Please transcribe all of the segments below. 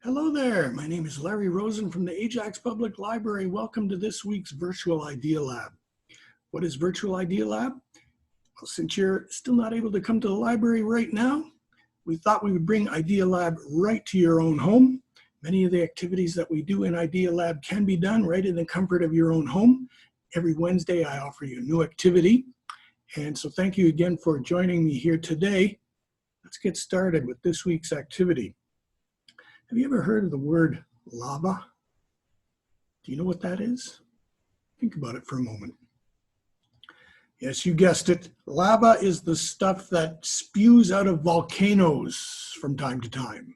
Hello there, my name is Larry Rosen from the Ajax Public Library. Welcome to this week's Virtual Idea Lab. What is Virtual Idea Lab? Well, since you're still not able to come to the library right now, we thought we would bring Idea Lab right to your own home. Many of the activities that we do in Idea Lab can be done right in the comfort of your own home. Every Wednesday I offer you a new activity. And so thank you again for joining me here today. Let's get started with this week's activity. Have you ever heard of the word lava? Do you know what that is? Think about it for a moment. Yes, you guessed it. Lava is the stuff that spews out of volcanoes from time to time.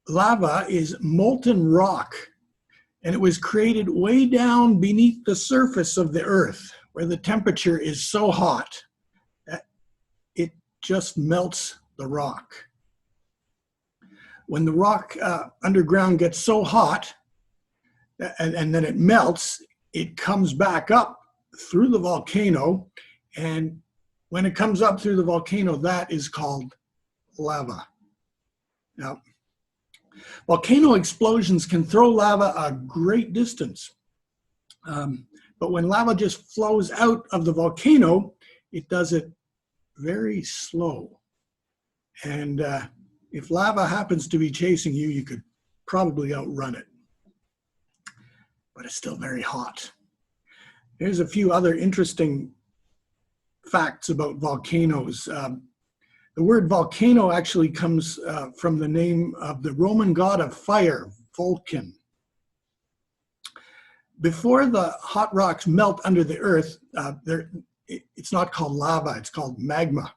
Lava is molten rock, and it was created way down beneath the surface of the earth, where the temperature is so hot that it just melts the rock. When the rock underground gets so hot and then it melts, it comes back up through the volcano. And when it comes up through the volcano, that is called lava. Now, volcano explosions can throw lava a great distance. But when lava just flows out of the volcano, it does it very slow. And if lava happens to be chasing you, you could probably outrun it. But it's still very hot. Here's a few other interesting facts about volcanoes. The word volcano actually comes from the name of the Roman god of fire, Vulcan. Before the hot rocks melt under the earth, it's not called lava, it's called magma.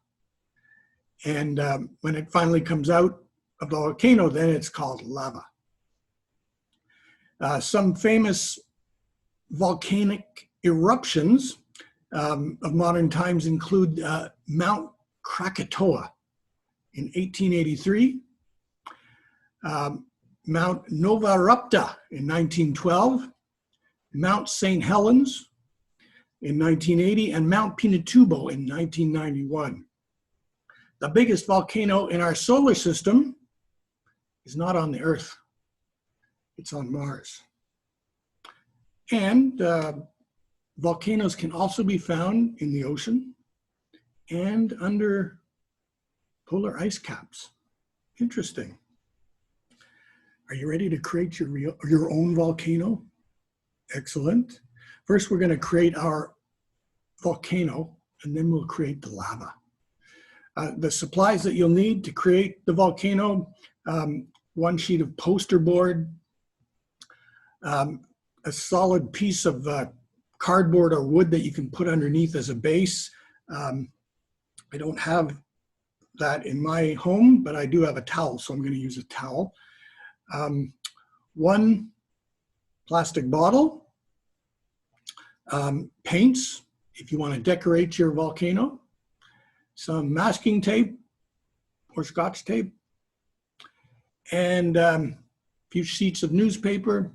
And when it finally comes out of the volcano, then it's called lava. Some famous volcanic eruptions of modern times include Mount Krakatoa in 1883, Mount Nova Rupta in 1912, Mount St. Helens in 1980, and Mount Pinatubo in 1991. The biggest volcano in our solar system is not on the Earth, it's on Mars. And volcanoes can also be found in the ocean and under polar ice caps. Interesting. Are you ready to create your own volcano? Excellent. First, we're going to create our volcano, and then we'll create the lava. The supplies that you'll need to create the volcano, one sheet of poster board, a solid piece of cardboard or wood that you can put underneath as a base. I don't have that in my home, but I do have a towel, so I'm going to use a towel. One plastic bottle, paints if you want to decorate your volcano, some masking tape or Scotch tape, and a few sheets of newspaper.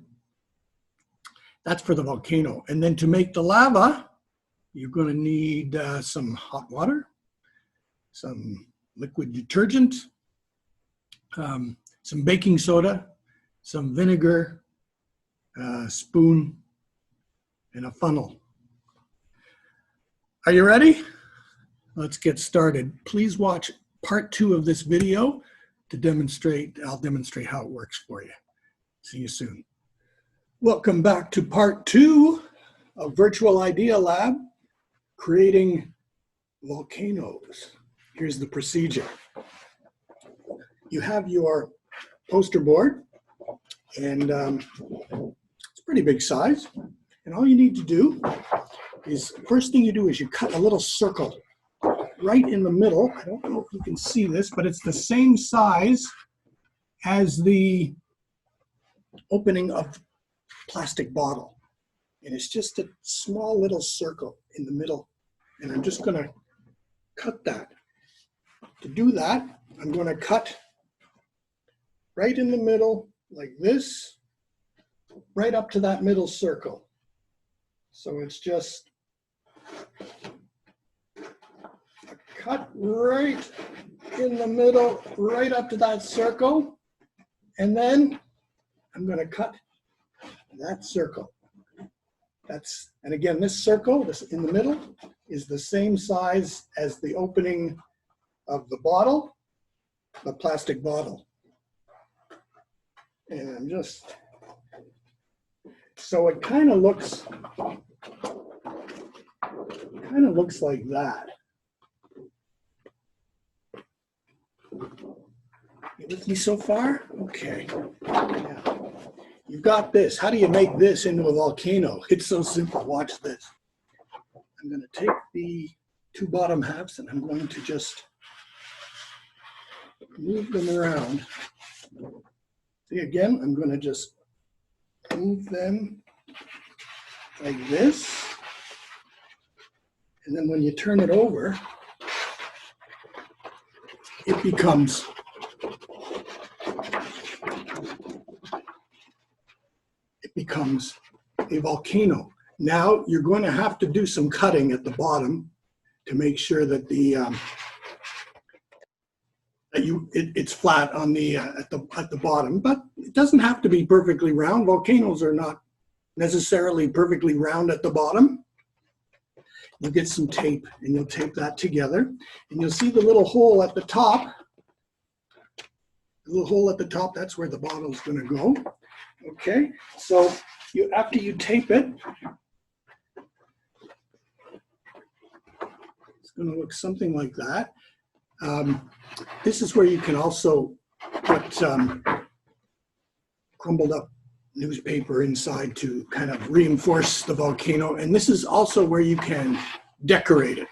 That's for the volcano. And then to make the lava, you're going to need some hot water, some liquid detergent, some baking soda, some vinegar, a spoon, and a funnel. Are you ready? Let's get started. Please watch part 2 of this video to demonstrate. I'll demonstrate how it works for you. See you soon. Welcome back to part 2 of Virtual Idea Lab, creating volcanoes. Here's the procedure. You have your poster board, and it's a pretty big size. And all you need to do is, first thing you do is you cut a little circle right in the middle. I don't know if you can see this, but it's the same size as the opening of the plastic bottle. And it's just a small little circle in the middle. And I'm just going to cut that. To do that, I'm going to cut right in the middle like this, right up to that middle circle. So it's just cut right in the middle, right up to that circle, And then I'm going to cut that circle. And again, this circle, this in the middle, is the same size as the opening of the bottle, the plastic bottle. And so it kind of looks like that. You with me so far? Okay. Now, you've got this. How do you make this into a volcano? It's so simple. Watch this. I'm going to take the two bottom halves and I'm going to just move them around. See, again, I'm going to just move them like this. And then when you turn it over, it becomes a volcano. Now you're going to have to do some cutting at the bottom to make sure that it's flat on the at the bottom, but it doesn't have to be perfectly round. Volcanoes are not necessarily perfectly round at the bottom. You get some tape and you'll tape that together, and you'll see the little hole at the top. The little hole at the top, that's where the bottle is going to go. Okay, so after you tape it, it's going to look something like that. This is where you can also put crumbled up newspaper inside to kind of reinforce the volcano. And this is also where you can decorate it.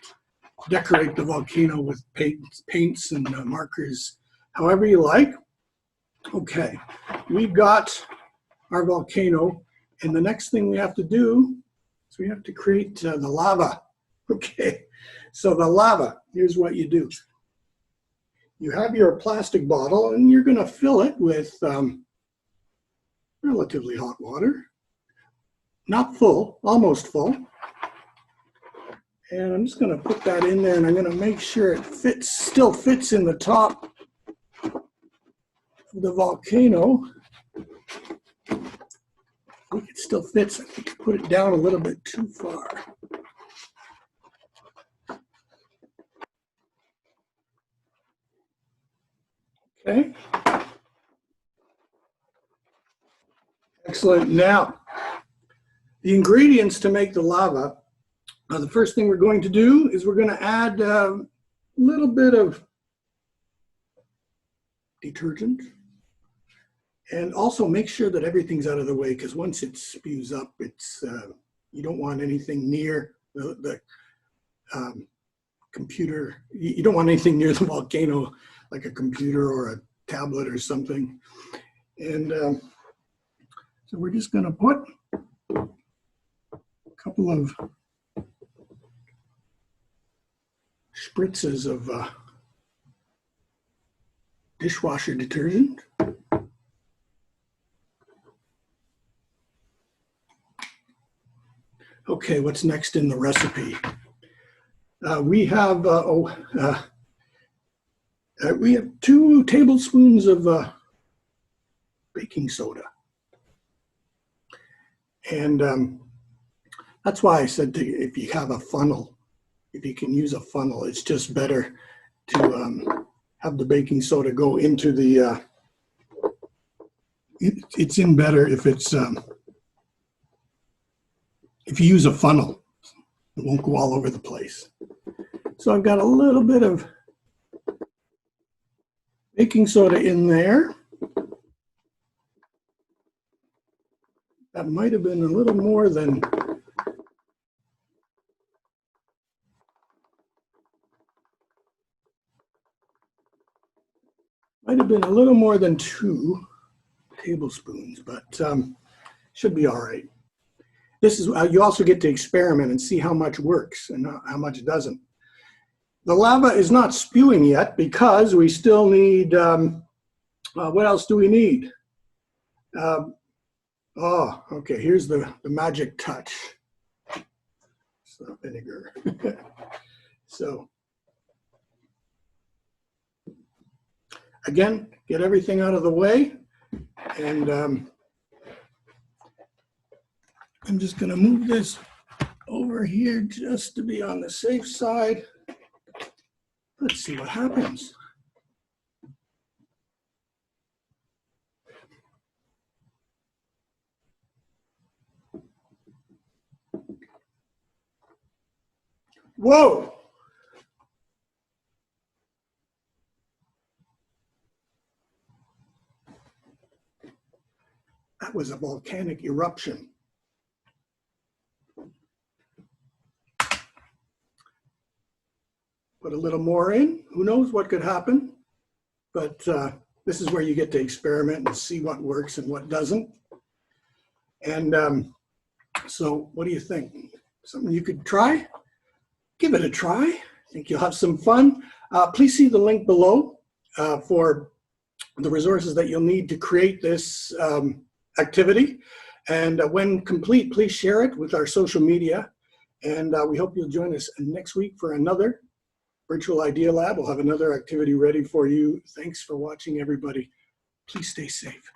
Decorate the volcano with paints and markers, however you like. Okay, we've got our volcano, and the next thing we have to do is we have to create the lava. Okay, so the lava, here's what you do. You have your plastic bottle, and you're going to fill it with relatively hot water. Not full, almost full. And I'm just going to put that in there, and I'm going to make sure it still fits in the top of the volcano. I think it still fits. I think I put it down a little bit too far. Okay. Excellent. Now, the ingredients to make the lava, the first thing we're going to do is we're going to add a little bit of detergent, and also make sure that everything's out of the way, because once it spews up, you don't want anything near the computer. You don't want anything near the volcano, like a computer or a tablet or something. And so we're just going to put a couple of spritzes of dishwasher detergent. Okay, what's next in the recipe? We have 2 tablespoons of baking soda. And that's why I said if you have a funnel, if you can use a funnel, it's just better to have the baking soda go into the, it's in better if it's, if you use a funnel, it won't go all over the place. So I've got a little bit of baking soda in there. That might have been a little more than than 2 tablespoons, but should be all right. This is you also get to experiment and see how much works and how much doesn't. The lava is not spewing yet because we still need, what else do we need? Oh, okay, here's the magic touch. It's not vinegar. So, again, get everything out of the way. And I'm just going to move this over here just to be on the safe side. Let's see what happens. Whoa! That was a volcanic eruption. Put a little more in. Who knows what could happen? But this is where you get to experiment and see what works and what doesn't. And so what do you think? Something you could try? Give it a try. I think you'll have some fun. Please see the link below for the resources that you'll need to create this activity. And when complete, please share it with our social media. And we hope you'll join us next week for another Virtual Idea Lab. We'll have another activity ready for you. Thanks for watching, everybody. Please stay safe.